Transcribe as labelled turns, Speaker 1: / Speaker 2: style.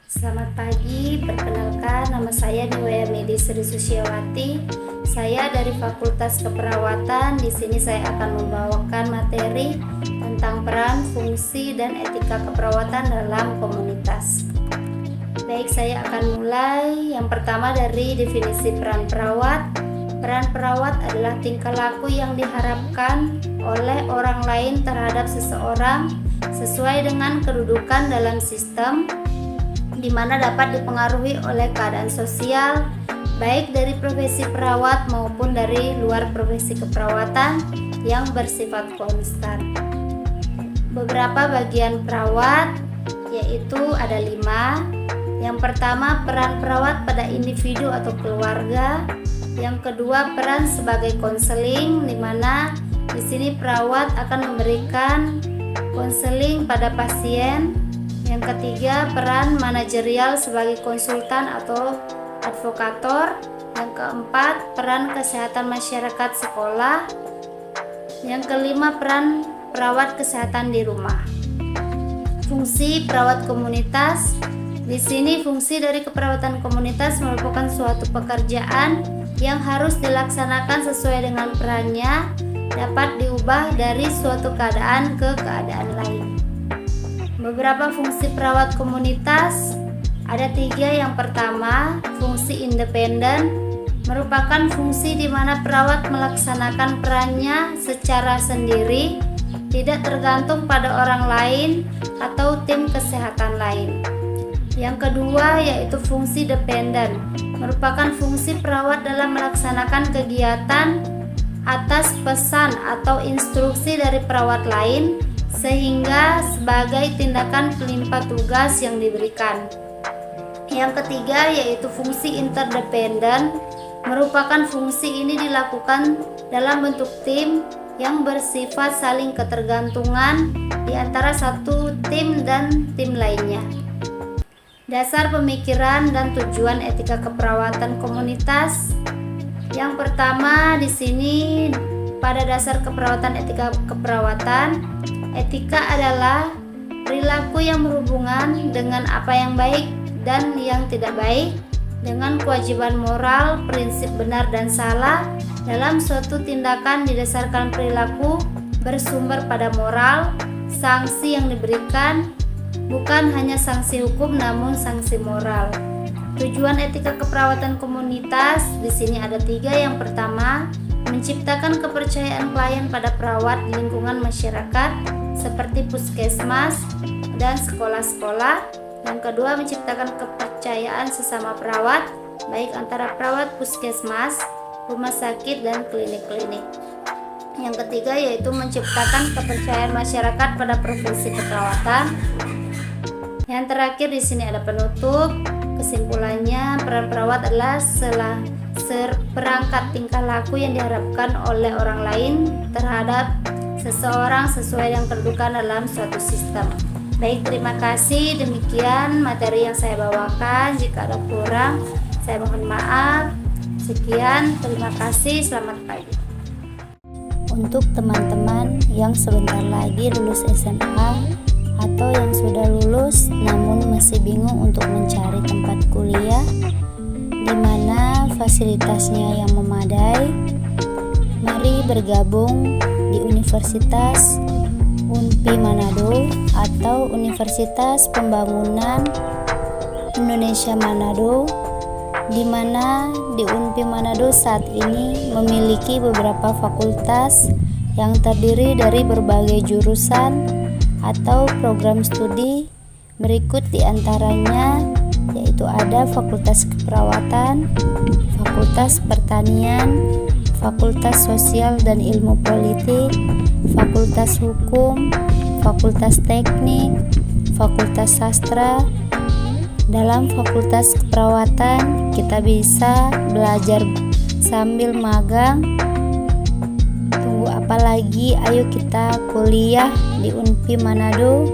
Speaker 1: Selamat pagi, perkenalkan nama saya Niwaya Medi Sri Susiawati. Saya dari Fakultas Keperawatan. Di sini saya akan membawakan materi tentang peran, fungsi, dan etika keperawatan dalam komunitas. Baik, saya akan mulai. Yang pertama dari definisi peran perawat. Peran perawat adalah tingkah laku yang diharapkan oleh orang lain terhadap seseorang sesuai dengan kedudukan dalam sistem, di mana dapat dipengaruhi oleh keadaan sosial, baik dari profesi perawat maupun dari luar profesi keperawatan yang bersifat konstan. Beberapa bagian perawat yaitu ada 5. Yang pertama, peran perawat pada individu atau keluarga. Yang kedua, peran sebagai konseling, di mana di sini perawat akan memberikan konseling pada pasien. Yang ketiga, peran manajerial sebagai konsultan atau advokator. Yang keempat, peran kesehatan masyarakat sekolah. Yang kelima, peran perawat kesehatan di rumah. Fungsi perawat komunitas. Di sini fungsi dari keperawatan komunitas merupakan suatu pekerjaan yang harus dilaksanakan sesuai dengan perannya, dapat diubah dari suatu keadaan ke keadaan lain. Beberapa fungsi perawat komunitas ada 3. Yang pertama, fungsi independen merupakan fungsi di mana perawat melaksanakan perannya secara sendiri, tidak tergantung pada orang lain atau tim kesehatan lain. Yang kedua yaitu fungsi dependen, merupakan fungsi perawat dalam melaksanakan kegiatan atas pesan atau instruksi dari perawat lain, sehingga sebagai tindakan pelimpah tugas yang diberikan. Yang ketiga yaitu fungsi interdependen, merupakan fungsi ini dilakukan dalam bentuk tim yang bersifat saling ketergantungan di antara satu tim dan tim lainnya. Dasar pemikiran dan tujuan etika keperawatan komunitas. Yang pertama di sini pada dasar keperawatan, etika keperawatan. Etika adalah perilaku yang berhubungan dengan apa yang baik dan yang tidak baik, dengan kewajiban moral, prinsip benar dan salah dalam suatu tindakan didasarkan perilaku bersumber pada moral. Sanksi yang diberikan bukan hanya sanksi hukum namun sanksi moral. Tujuan etika keperawatan komunitas di sini ada 3. Yang pertama, menciptakan kepercayaan klien pada perawat di lingkungan masyarakat seperti puskesmas dan sekolah-sekolah. Yang kedua, menciptakan kepercayaan sesama perawat, baik antara perawat puskesmas, rumah sakit, dan klinik-klinik. Yang ketiga yaitu menciptakan kepercayaan masyarakat pada profesi keperawatan. Yang terakhir di sini ada penutup. Kesimpulannya, peran perawat adalah seperangkat tingkah laku yang diharapkan oleh orang lain terhadap seseorang sesuai yang kedudukan dalam suatu sistem. Baik, terima kasih. Demikian materi yang saya bawakan. Jika ada kurang, saya mohon maaf. Sekian, terima kasih. Selamat pagi. Untuk teman-teman yang sebentar lagi lulus SMA atau yang sudah lulus namun masih bingung untuk mencari tempat kuliah di mana fasilitasnya yang memadai, mari bergabung di Universitas UNPI Manado atau Universitas Pembangunan Indonesia Manado, di mana di UNPI Manado saat ini memiliki beberapa fakultas yang terdiri dari berbagai jurusan atau program studi. Berikut diantaranya yaitu ada Fakultas Keperawatan, Fakultas Pertanian, Fakultas Sosial dan Ilmu Politik, Fakultas Hukum, Fakultas Teknik, Fakultas Sastra. Dalam Fakultas Keperawatan kita bisa belajar sambil magang. Tunggu apa lagi? Ayo kita kuliah di UNPI Manado.